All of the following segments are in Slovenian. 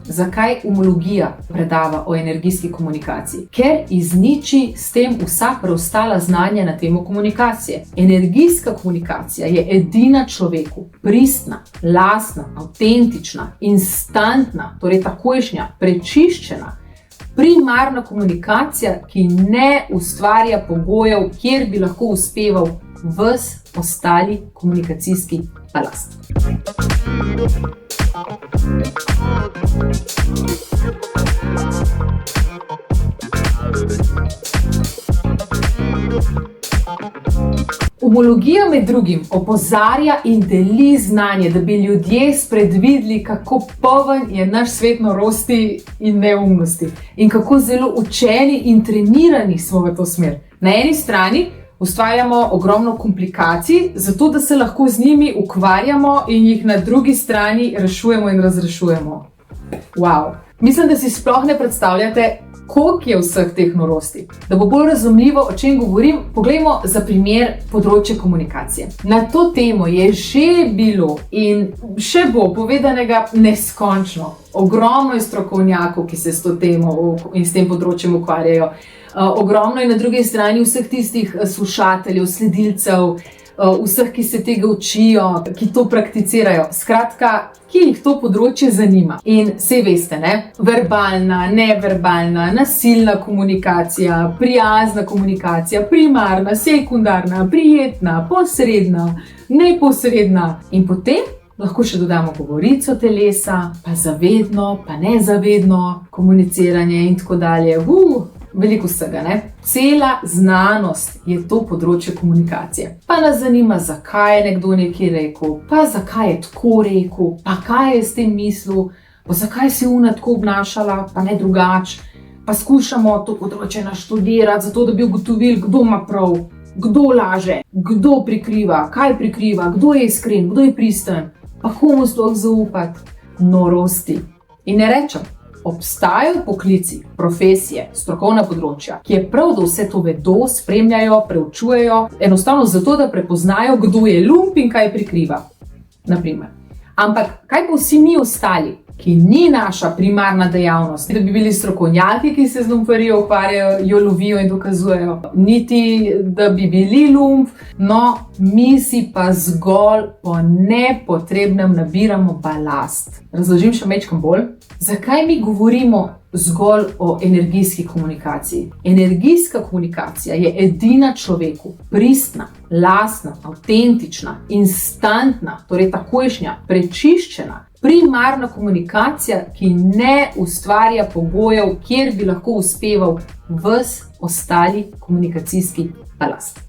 zakaj umologija predava o energijski komunikaciji? Ker izniči s tem vsa preostala znanja na temo komunikacije. Energijska komunikacija je edina človeku pristna, lastna, avtentična, instantna, torej takojšnja, prečiščena, primarna komunikacija, ki ne ustvarja pogojev, kjer bi lahko uspeval ves ostali komunikacijski balast. Umologija med drugim opozarja in deli znanje, da bi ljudje spredvideli, kako poln je naš svet norosti in neumnosti in kako zelo učeni in trenirani smo v to smer. Na eni strani ustvarjamo ogromno komplikacij, zato da se lahko z njimi ukvarjamo in jih na drugi strani rešujemo in razrešujemo. Wow! Mislim, da si sploh ne predstavljate, koliko je vseh teh norosti. Da bo bolj razumljivo, o čem govorim, poglejmo za primer področje komunikacije. Na to temo je že bilo in še bo povedanega neskončno. Ogromno je strokovnjakov, ki se s to temo in s tem področjem ukvarjajo. Ogromno je na drugi strani vseh tistih slušateljev, sledilcev, vseh, ki se tega učijo, ki to prakticirajo. Skratka, ki jih to področje zanima. In saj veste, ne? Verbalna, neverbalna, nasilna komunikacija, prijazna komunikacija, primarna, sekundarna, prijetna, posredna, neposredna. In potem lahko še dodamo govorico telesa, pa zavedno, pa nezavedno komuniciranje in tako dalje. Veliko vsega, ne? Cela znanost je to področje komunikacije. Pa nas zanima, zakaj je nekdo nekaj rekel, pa zakaj je tako rekel, pa kaj je s tem mislil, pa zakaj se je ona tako obnašala, pa ne drugače. Pa skušamo to področje naštudirati, zato da bi ugotovili, kdo ima prav, kdo laže, kdo prikriva, kaj prikriva, kdo je iskren, kdo je pristen, pa komu sploh zaupati. Norosti. In ne rečem, obstajajo poklici, profesije, strokovna področja, ki je prav, da vse to vedo, spremljajo, preučujejo, enostavno zato, da prepoznajo, kdo je lump in kaj prikriva. Naprimer. Ampak kaj pa vsi mi ostali, ki ni naša primarna dejavnost, da bi bili strokovnjaki, ki se z lumparijo ukvarjajo, jo lovijo in dokazujejo, niti da bi bili lump, no, mi si pa zgolj po nepotrebnem nabiramo balast. Razložim še majčkeno bolj. Zakaj mi govorimo zgolj o energijski komunikaciji? Energijska komunikacija je edina človeku pristna, lastna, avtentična, instantna, torej takojšnja, prečiščena, primarna komunikacija, ki ne ustvarja pogojev, kjer bi lahko uspeval ves ostali komunikacijski balast.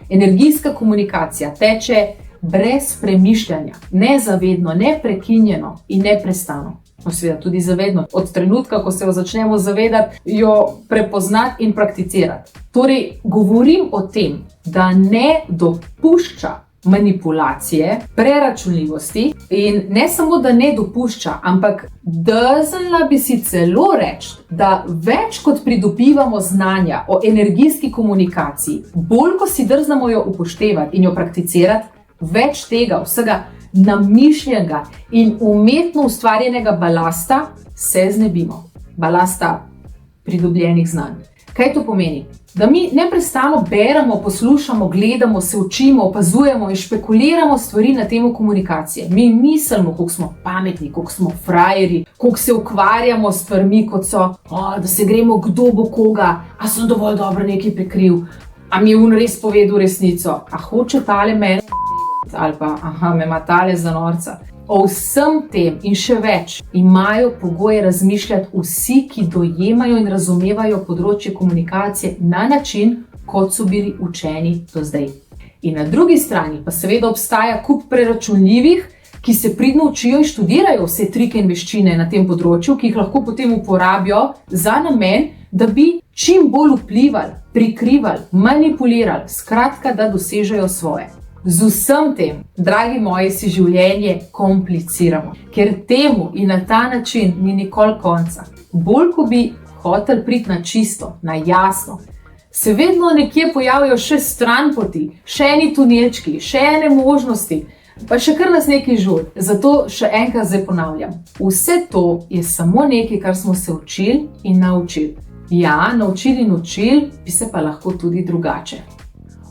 Energijska komunikacija teče brez premišljanja, nezavedno, neprekinjeno in neprestano. No, seveda tudi zavedno. Od trenutka, ko se jo začnemo zavedati, jo prepoznati in prakticirati. Torej, govorim o tem, da ne dopušča manipulacije, preračunljivosti in ne samo, da ne dopušča, ampak drznila bi si celo reči, da več kot pridobivamo znanja o energijski komunikaciji, bolj ko si drznemo jo upoštevati in jo prakticirati, več tega vsega namišljenega in umetno ustvarjenega balasta se znebimo. Balasta pridobljenih znanj. Kaj to pomeni? Da mi neprestano beremo, poslušamo, gledamo, se učimo, opazujemo in špekuliramo stvari na temo komunikacije. Mi mislimo, koliko smo pametni, koliko smo frajeri, koliko se ukvarjamo s stvarmi, kot so, da se gremo, kdo bo koga, a sem dovolj dobro nekaj prikril, a mi je on res povedal resnico, a hoče tale mene ali pa, me ima tale za norca. O vsem tem in še več imajo pogoje razmišljati vsi, ki dojemajo in razumevajo področje komunikacije na način, kot so bili učeni do zdaj. In na drugi strani pa seveda obstaja kup preračunljivih, ki se pridno učijo in študirajo vse trike in veščine na tem področju, ki jih lahko potem uporabijo za namen, da bi čim bolj vplivali, prikrivali, manipulirali, skratka, da dosežejo svoje. Z vsem tem, dragi moji, si življenje kompliciramo, ker temu in na ta način ni nikoli konca. Bolj, ko bi hotel priti na čisto, na jasno, se vedno nekje pojavijo še stranpoti, še eni tunelčki, še ene možnosti, Pa še kar nas nekaj žuri, zato še enkrat zdaj ponavljam. Vse to je samo nekaj, kar smo se učili in naučili. Ja, naučili in učili, bi se pa lahko tudi drugače.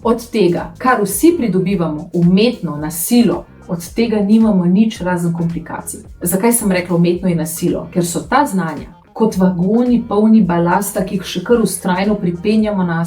Od tega, kar vsi pridobivamo umetno, na silo, od tega nimamo nič razen komplikacij. Zakaj sem rekla umetno in na silo? Ker so ta znanja kot vagoni polni balasta, ki jih še kar vztrajno pripenjamo na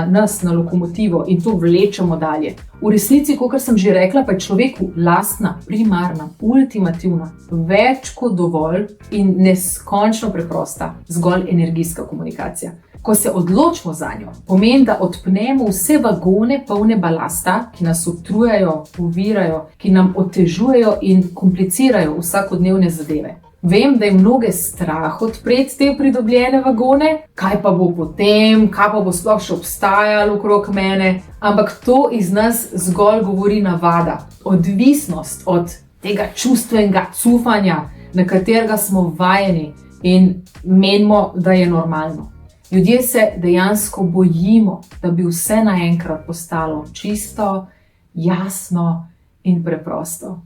nas, na lokomotivo in to vlečemo dalje. V resnici, kakor sem že rekla, pa je človeku lastna, primarna, ultimativna, več kot dovolj in neskončno preprosta, zgolj energijska komunikacija. Ko se odločimo za njo, pomeni, da odpnemo vse vagone polne balasta, ki nas utrujajo, ovirajo, ki nam otežujejo in komplicirajo vsakodnevne zadeve. Vem, da je mnoge strah odpreti te pridobljene vagone, kaj pa bo potem, kaj pa bo sploh še obstajalo okrog mene, ampak to iz nas zgolj govori navada, odvisnost od tega čustvenega cufanja, na katerega smo vajeni in menimo, da je normalno. Ljudje se dejansko bojimo, da bi vse naenkrat postalo čisto, jasno in preprosto.